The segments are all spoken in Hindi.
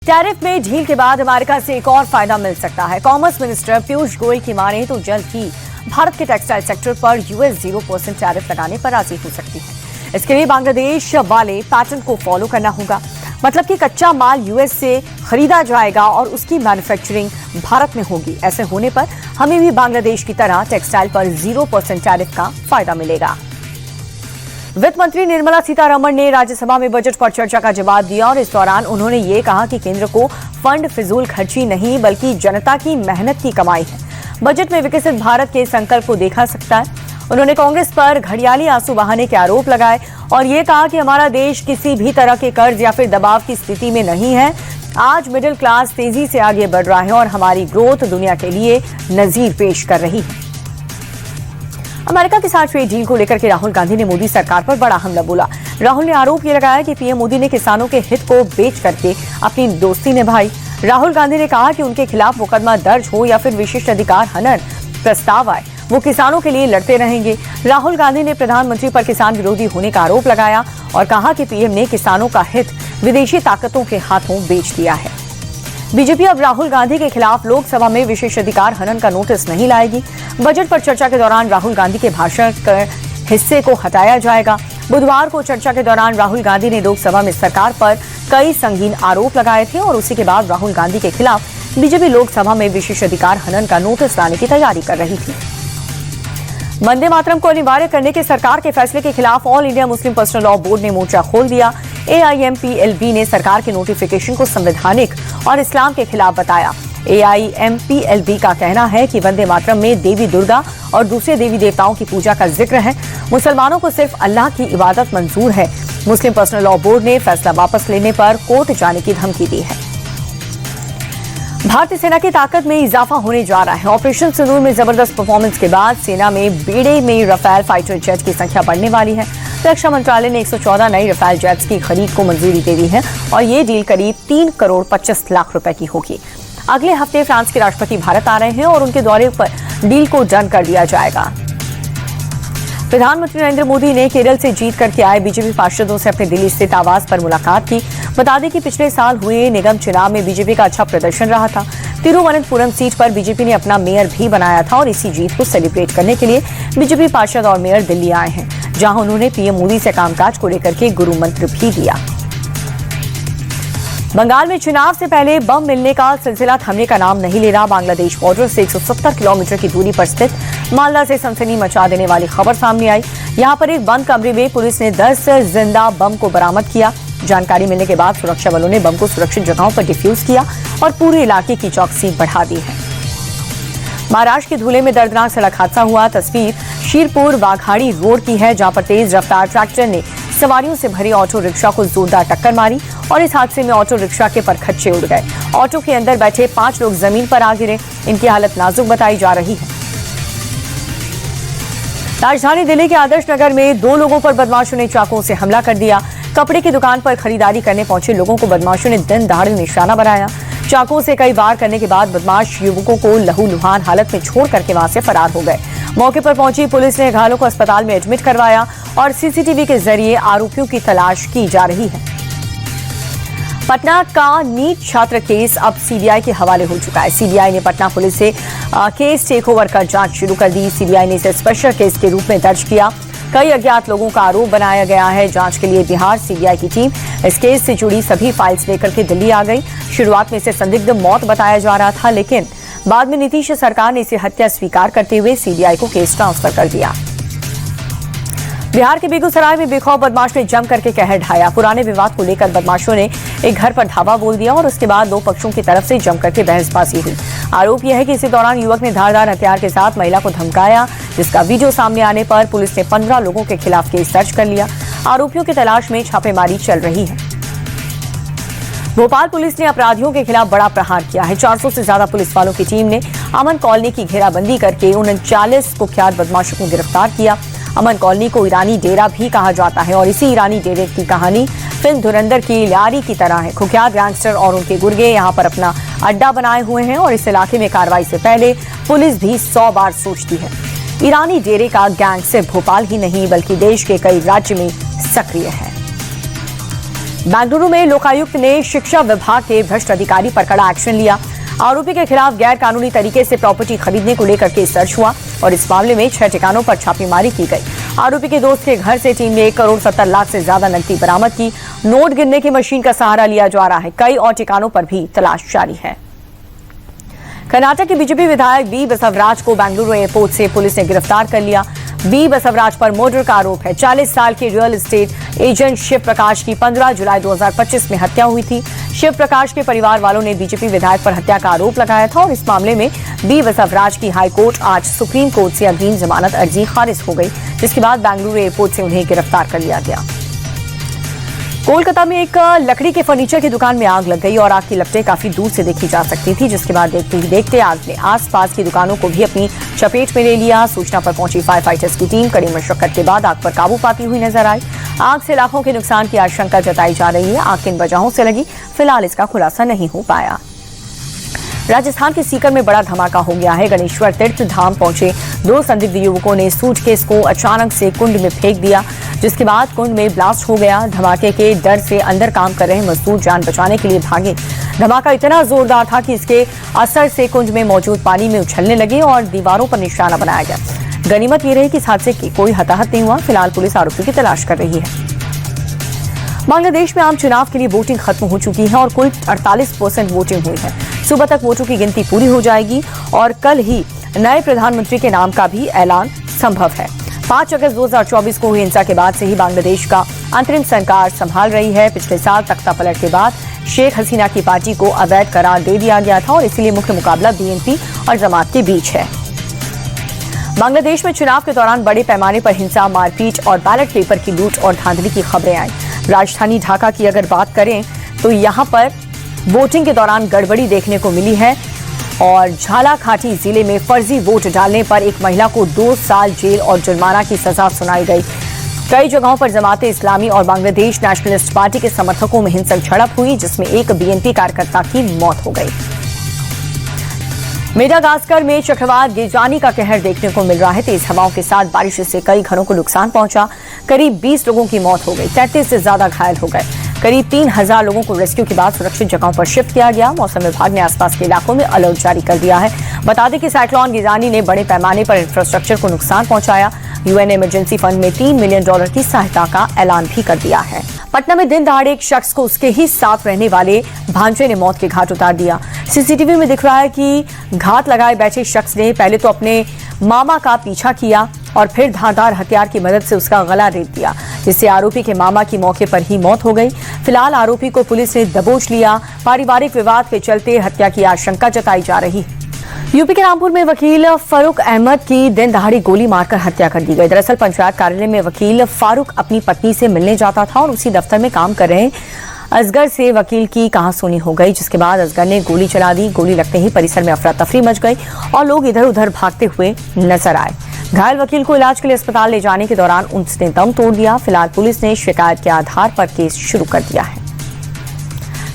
टैरिफ में ढील के बाद अमेरिका से एक और फायदा मिल सकता है। कॉमर्स मिनिस्टर पीयूष गोयल की माने तो जल्द ही भारत के टेक्सटाइल सेक्टर पर यूएस 0% टैरिफ लगाने पर राजी हो सकती है। इसके लिए बांग्लादेश वाले पैटर्न को फॉलो करना होगा, मतलब कि कच्चा माल यूएस से खरीदा जाएगा और उसकी मैन्युफैक्चरिंग भारत में होगी। ऐसे होने पर हमें भी बांग्लादेश की तरह टेक्सटाइल पर 0% टैरिफ का फायदा मिलेगा। वित्त मंत्री निर्मला सीतारमण ने राज्यसभा में बजट पर चर्चा का जवाब दिया और इस दौरान उन्होंने ये कहा कि केंद्र को फंड फिजूल खर्ची नहीं बल्कि जनता की मेहनत की कमाई है। बजट में विकसित भारत के संकल्प को देखा सकता है। उन्होंने कांग्रेस पर घड़ियाली आंसू बहाने के आरोप लगाए और ये कहा कि हमारा देश किसी भी तरह के कर्ज या फिर दबाव की स्थिति में नहीं है। आज मिडिल क्लास तेजी से आगे बढ़ रहा है और हमारी ग्रोथ दुनिया के लिए नजीर पेश कर रही है। अमेरिका के साथ ट्रेड डील को लेकर के राहुल गांधी ने मोदी सरकार पर बड़ा हमला बोला। राहुल ने आरोप ये लगाया कि पीएम मोदी ने किसानों के हित को बेच करके अपनी दोस्ती निभाई। राहुल गांधी ने कहा कि उनके खिलाफ मुकदमा दर्ज हो या फिर विशिष्ट अधिकार हनन प्रस्ताव आए, वो किसानों के लिए लड़ते रहेंगे। राहुल गांधी ने प्रधानमंत्री पर किसान विरोधी होने का आरोप लगाया और कहा कि पीएम ने किसानों का हित विदेशी ताकतों के हाथों बेच दिया है। बीजेपी अब राहुल गांधी के खिलाफ लोकसभा में विशेष अधिकार हनन का नोटिस नहीं लाएगी। बजट पर चर्चा के दौरान राहुल गांधी के भाषण के हिस्से को हटाया जाएगा। बुधवार को चर्चा के दौरान राहुल गांधी ने लोकसभा में सरकार पर कई संगीन आरोप लगाए थे और उसी के बाद राहुल गांधी के खिलाफ बीजेपी लोकसभा में विशेष अधिकार हनन का नोटिस लाने की तैयारी कर रही थी। वंदे मातरम को अनिवार्य करने के सरकार के फैसले के खिलाफ all India Muslim personal law board ने मोर्चा खोल दिया। AIMPLB ने सरकार के नोटिफिकेशन को संवैधानिक और इस्लाम के खिलाफ बताया। AIMPLB का कहना है कि वंदे मातरम में देवी दुर्गा और दूसरे देवी देवताओं की पूजा का जिक्र है। मुसलमानों को सिर्फ अल्लाह की इबादत मंजूर है। मुस्लिम पर्सनल लॉ बोर्ड ने फैसला वापस लेने पर कोर्ट जाने की धमकी दी है। भारतीय सेना की ताकत में इजाफा होने जा रहा है। ऑपरेशन सिंदूर में जबरदस्त परफॉर्मेंस के बाद सेना में बेड़े में रफाल फाइटर जेट की संख्या बढ़ने वाली है। रक्षा मंत्रालय ने 114 नई रफाल जेट्स की खरीद को मंजूरी दे दी है और ये डील करीब 3 करोड़ 25 लाख रुपए की होगी। अगले हफ्ते फ्रांस के राष्ट्रपति भारत आ रहे हैं और उनके दौरे पर डील को डन कर दिया जाएगा। प्रधानमंत्री नरेंद्र मोदी ने केरल से जीत करके आए बीजेपी पार्षदों से अपने दिल्ली स्थित आवास पर मुलाकात की। बता दें कि पिछले साल हुए निगम चुनाव में बीजेपी का अच्छा प्रदर्शन रहा था। तिरुवनंतपुरम सीट पर बीजेपी ने अपना मेयर भी बनाया था और इसी जीत को सेलिब्रेट करने के लिए बीजेपी पार्षद और मेयर दिल्ली आए हैं, जहां उन्होंने पीएम मोदी से कामकाज को लेकर के गुरु मंत्र भी दिया। बंगाल में चुनाव से पहले बम मिलने का सिलसिला थमने का नाम नहीं ले रहा। बांग्लादेश बॉर्डर से 170 किलोमीटर की दूरी पर स्थित मालदा से सनसनी मचा देने वाली खबर सामने आई। यहां पर एक बंद कमरे में पुलिस ने 10 जिंदा बम को बरामद किया। जानकारी मिलने के बाद सुरक्षा बलों ने बम को सुरक्षित जगहों पर डिफ्यूज किया और पूरे इलाके की चौकसी बढ़ा दी है। महाराष्ट्र के धुले में दर्दनाक सड़क हादसा हुआ। तस्वीर शीरपुर वाघाड़ी रोड की है, जहां पर तेज रफ्तार ट्रैक्टर ने सवारियों से भरी ऑटो रिक्शा को जोरदार टक्कर मारी और इस हादसे में ऑटो रिक्शा के परखच्चे उड़ गए। ऑटो के अंदर बैठे 5 लोग जमीन पर आ गिरे। इनकी हालत नाजुक बताई जा रही है। राजधानी दिल्ली के आदर्श नगर में 2 लोगों पर बदमाशों ने चाकुओं से हमला कर दिया। कपड़े की दुकान पर खरीदारी करने पहुंचे लोगों को बदमाशों ने दिन दहाड़े निशाना बनाया। चाकुओं से कई वार करने के बाद बदमाश युवकों को लहूलुहान हालत में छोड़ करके वहां से फरार हो गए। मौके पर पहुंची पुलिस ने घायलों को अस्पताल में एडमिट करवाया और सीसीटीवी के जरिए आरोपियों की तलाश की जा रही है। पटना का नीट छात्र केस अब सीबीआई के हवाले हो चुका है। सीबीआई ने पटना पुलिस से केस टेकओवर कर जांच शुरू कर दी। सीबीआई ने इसे स्पेशल केस के रूप में दर्ज किया। कई अज्ञात लोगों का आरोप बनाया गया है। जांच के लिए बिहार सीबीआई की टीम इस केस से जुड़ी सभी फाइल्स लेकर के दिल्ली आ गई। शुरुआत में इसे संदिग्ध मौत बताया जा रहा था, लेकिन बाद में नीतीश सरकार ने इसे हत्या स्वीकार करते हुए सीबीआई को केस ट्रांसफर कर दिया। बिहार के बेगूसराय में बेखौफ बदमाश ने जम करके कहर ढाया। पुराने विवाद को लेकर बदमाशों ने एक घर पर धावा बोल दिया और उसके बाद 2 पक्षों की तरफ से जम करके बहसबाजी हुई। आरोप यह है कि इसी दौरान युवक ने धारदार हथियार के साथ महिला को धमकाया, जिसका वीडियो सामने आने पर पुलिस ने 15 लोगों के खिलाफ केस दर्ज कर लिया। आरोपियों की तलाश में छापेमारी चल रही है। भोपाल पुलिस ने अपराधियों के खिलाफ बड़ा प्रहार किया है। 400 से ज्यादा पुलिस वालों की टीम ने अमन कॉलोनी की घेराबंदी करके 39 कुख्यात बदमाशों को गिरफ्तार किया। अमन कॉलोनी को ईरानी डेरा भी कहा जाता है और इसी ईरानी डेरे की कहानी फिल्म धुरंधर की लारी की तरह है। कुख्यात गैंगस्टर और उनके गुर्गे यहाँ पर अपना अड्डा बनाए हुए हैं और इस इलाके में कार्रवाई से पहले पुलिस भी 100 बार सोचती है। ईरानी डेरे का गैंग सिर्फ भोपाल ही नहीं बल्कि देश के कई राज्य में सक्रिय है। बेंगलुरु में लोकायुक्त ने शिक्षा विभाग के भ्रष्ट अधिकारी पर कड़ा एक्शन लिया। आरोपी के खिलाफ गैर कानूनी तरीके से प्रॉपर्टी खरीदने को लेकर केस दर्ज हुआ और इस मामले में 6 ठिकानों पर छापेमारी की गई। आरोपी के दोस्त के घर से टीम ने 1 करोड़ 70 लाख से ज्यादा नकदी बरामद की। नोट गिनने की मशीन का सहारा लिया जा रहा है। कई और ठिकानों पर भी तलाश जारी है। कर्नाटक के बीजेपी विधायक बी बसवराज को बेंगलुरु एयरपोर्ट से पुलिस ने गिरफ्तार कर लिया। बी बसवराज पर मर्डर का आरोप है। 40 साल के real estate agent Shiv Prakash की 15 जुलाई 2025 में हत्या हुई थी। शिव प्रकाश के परिवार वालों ने बीजेपी विधायक पर हत्या का आरोप लगाया था और इस मामले में बी बसवराज की हाईकोर्ट आज सुप्रीम कोर्ट से अग्रिम जमानत अर्जी खारिज हो गई, जिसके बाद बेंगलुरु एयरपोर्ट से उन्हें गिरफ्तार कर लिया गया। कोलकाता में एक लकड़ी के फर्नीचर की दुकान में आग लग गई और आग की लपटें काफी दूर से देखी जा सकती थी, जिसके बाद देखते ही देखते आग ने आसपास की दुकानों को भी अपनी चपेट में ले लिया। सूचना पर पहुंची फायर फाइटर्स की टीम कड़ी मशक्कत के बाद आग पर काबू पाती हुई नजर आई। आग से लाखों के नुकसान की आशंका जताई जा रही है। आग किन वजहों से लगी, फिलहाल इसका खुलासा नहीं हो पाया। राजस्थान के सीकर में बड़ा धमाका हो गया है। गणेश्वर तीर्थ धाम पहुंचे 2 संदिग्ध युवकों ने सूटकेस को अचानक से कुंड में फेंक दिया, जिसके बाद कुंड में ब्लास्ट हो गया। धमाके के डर से अंदर काम कर रहे मजदूर जान बचाने के लिए भागे। धमाका इतना जोरदार था कि इसके असर से कुंड में मौजूद पानी में उछलने लगे और दीवारों पर निशाना बनाया गया। गनीमत ये रही कि इस हादसे की कोई हताहत नहीं हुआ। फिलहाल पुलिस आरोपी की तलाश कर रही है। बांग्लादेश में आम चुनाव के लिए वोटिंग खत्म हो चुकी है और कुल 48% वोटिंग हुई है। सुबह तक वोटों की गिनती पूरी हो जाएगी और कल ही नए प्रधानमंत्री के नाम का भी ऐलान संभव है। 5 अगस्त 2024 को हुई हिंसा के बाद से ही बांग्लादेश का अंतरिम सरकार संभाल रही है। पिछले साल तख्ता पलट के बाद शेख हसीना की पार्टी को अवैध करार दे दिया गया था और इसीलिए मुख्य मुकाबला बीएनपी और जमात के बीच है। बांग्लादेश में चुनाव के दौरान बड़े पैमाने पर हिंसा, मारपीट और बैलेट पेपर की लूट और धांधली की खबरें आई। राजधानी ढाका की अगर बात करें तो यहां पर वोटिंग के दौरान गड़बड़ी देखने को मिली है और झालाखाटी जिले में फर्जी वोट डालने पर एक महिला को 2 साल जेल और जुर्माना की सजा सुनाई गई। कई जगहों पर जमाते इस्लामी और बांग्लादेश नेशनलिस्ट पार्टी के समर्थकों में हिंसक झड़प हुई, जिसमें एक बीएनपी कार्यकर्ता की मौत हो गई। मेडागास्कर में चक्रवात गिजानी का कहर देखने को मिल रहा है। तेज हवाओं के साथ बारिश से कई घरों को नुकसान पहुंचा। करीब 20 लोगों की मौत हो गई, 33 से ज्यादा घायल हो गए। करीब 3000 लोगों को रेस्क्यू के बाद सुरक्षित जगहों पर शिफ्ट किया गया। मौसम विभाग ने आसपास के इलाकों में अलर्ट जारी कर दिया है। बता दें कि साइक्लोन गिजानी ने बड़े पैमाने पर इंफ्रास्ट्रक्चर को नुकसान पहुंचाया। यूएन ने इमरजेंसी फंड में $3 मिलियन की सहायता का ऐलान भी कर दिया है। पटना में दिन दहाड़े एक शख्स को उसके ही साथ रहने वाले भांजे ने मौत के घाट उतार दिया। सीसीटीवी में दिख रहा है कि घात लगाए बैठे शख्स ने पहले तो अपने मामा का पीछा किया और फिर धारदार हथियार की मदद से उसका गला रेत दिया, जिससे आरोपी के मामा की मौके पर ही मौत हो गई। फिलहाल आरोपी को पुलिस ने दबोच लिया। पारिवारिक विवाद के चलते हत्या की आशंका जताई जा रही है। यूपी के रामपुर में वकील फारूक अहमद की दिन दहाड़ी गोली मारकर हत्या कर दी गई। दरअसल पंचायत कार्यालय में वकील फारूक अपनी पत्नी से मिलने जाता था और उसी दफ्तर में काम कर रहे असगर से वकील की कहासुनी हो गई, जिसके बाद असगर ने गोली चला दी। गोली लगते ही परिसर में अफरा तफरी मच गई और लोग इधर उधर भागते हुए नजर आए। घायल वकील को इलाज के लिए अस्पताल ले जाने के दौरान उसने दम तोड़ दिया। फिलहाल पुलिस ने शिकायत के आधार पर केस शुरू कर दिया है।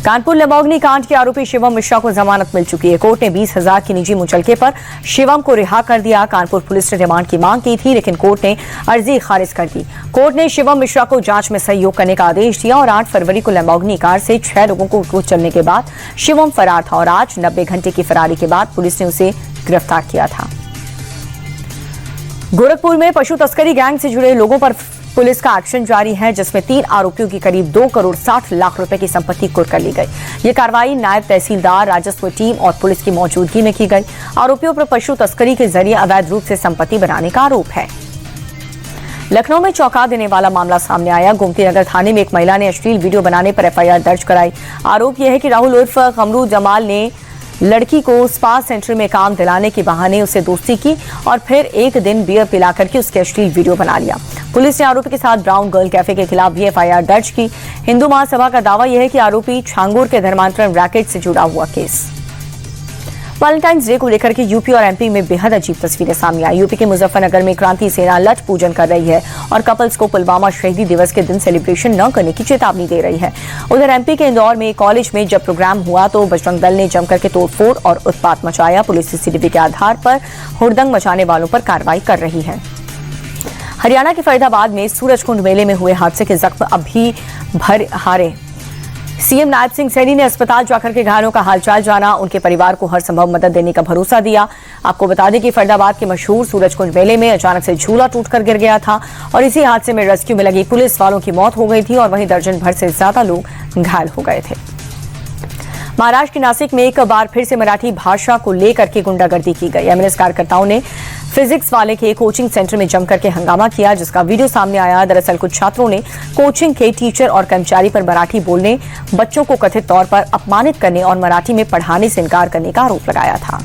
कानपुर लंबोर्गिनी कांड के आरोपी शिवम मिश्रा को जमानत मिल चुकी है। कोर्ट ने 20,000 की निजी मुचलके पर शिवम को रिहा कर दिया। कानपुर पुलिस ने रिमांड की मांग की थी, लेकिन कोर्ट ने अर्जी खारिज कर दी। कोर्ट ने शिवम मिश्रा को जांच में सहयोग करने का आदेश दिया और 8 फरवरी को लंबोर्गिनी कार से 6 लोगों को कुचलने के बाद शिवम फरार था और आज 90 घंटे की फरारी के बाद पुलिस ने उसे गिरफ्तार किया था। गोरखपुर में पशु तस्करी गैंग से जुड़े लोगों पर पुलिस का एक्शन जारी है, जिसमें 3 आरोपियों की करीब 2 करोड़ 60 लाख रुपए की संपत्ति कुर्क कर ली गई। ये कार्रवाई नायब तहसीलदार, राजस्व टीम और पुलिस की मौजूदगी में की गई। आरोपियों पर पशु तस्करी के जरिए अवैध रूप से संपत्ति बनाने का आरोप है। लखनऊ में चौंका देने वाला मामला सामने आया। गोमती नगर थाने में एक महिला ने अश्लील वीडियो बनाने पर एफआईआर दर्ज कराई। आरोप यह है कि राहुल उर्फ कमरू जमाल ने लड़की को स्पा सेंटर में काम दिलाने के बहाने उससे दोस्ती की और फिर एक दिन बियर पिला करके उसके अश्लील वीडियो बना लिया। पुलिस ने आरोपी के साथ ब्राउन गर्ल कैफे के खिलाफ भी एफआईआर दर्ज की। हिंदू महासभा का दावा यह है कि आरोपी छांगूर के धर्मांतरण रैकेट से जुड़ा हुआ केस। वैलेंटाइंस डे को लेकर के यूपी और एमपी में बेहद अजीब तस्वीरें सामने आई। यूपी के मुजफ्फरनगर में क्रांति सेना लठ पूजन कर रही है और कपल्स को पुलवामा शहीदी दिवस के दिन सेलिब्रेशन न करने की चेतावनी दे रही है। उधर एमपी के इंदौर में कॉलेज में जब प्रोग्राम हुआ तो बजरंग दल ने जमकर के तोड़फोड़ और उत्पात मचाया। पुलिस सीसीटीवी के आधार पर हुड़दंग मचाने वालों पर कार्रवाई कर रही है। हरियाणा के फरीदाबाद में सूरजकुंड मेले में हुए हादसे के जख्म अब भी भर हारे। सीएम नायब सिंह सैनी ने अस्पताल जाकर के घायलों का हालचाल जाना, उनके परिवार को हर संभव मदद देने का भरोसा दिया। आपको बता दें कि फरीदाबाद के मशहूर सूरजकुंज मेले में अचानक से झूला टूटकर गिर गया था और इसी हादसे में रेस्क्यू में लगी पुलिस वालों की मौत हो गई थी और वहीं दर्जन भर से ज्यादा लोग घायल हो गए थे। महाराष्ट्र के नासिक में एक बार फिर से मराठी भाषा को लेकर के गुंडागर्दी की गई। एमएनएस कार्यकर्ताओं ने फिजिक्स वाले के कोचिंग सेंटर में जमकर के हंगामा किया, जिसका वीडियो सामने आया। दरअसल कुछ छात्रों ने कोचिंग के टीचर और कर्मचारी पर मराठी बोलने, बच्चों को कथित तौर पर अपमानित करने और मराठी में पढ़ाने से इनकार करने का आरोप लगाया था।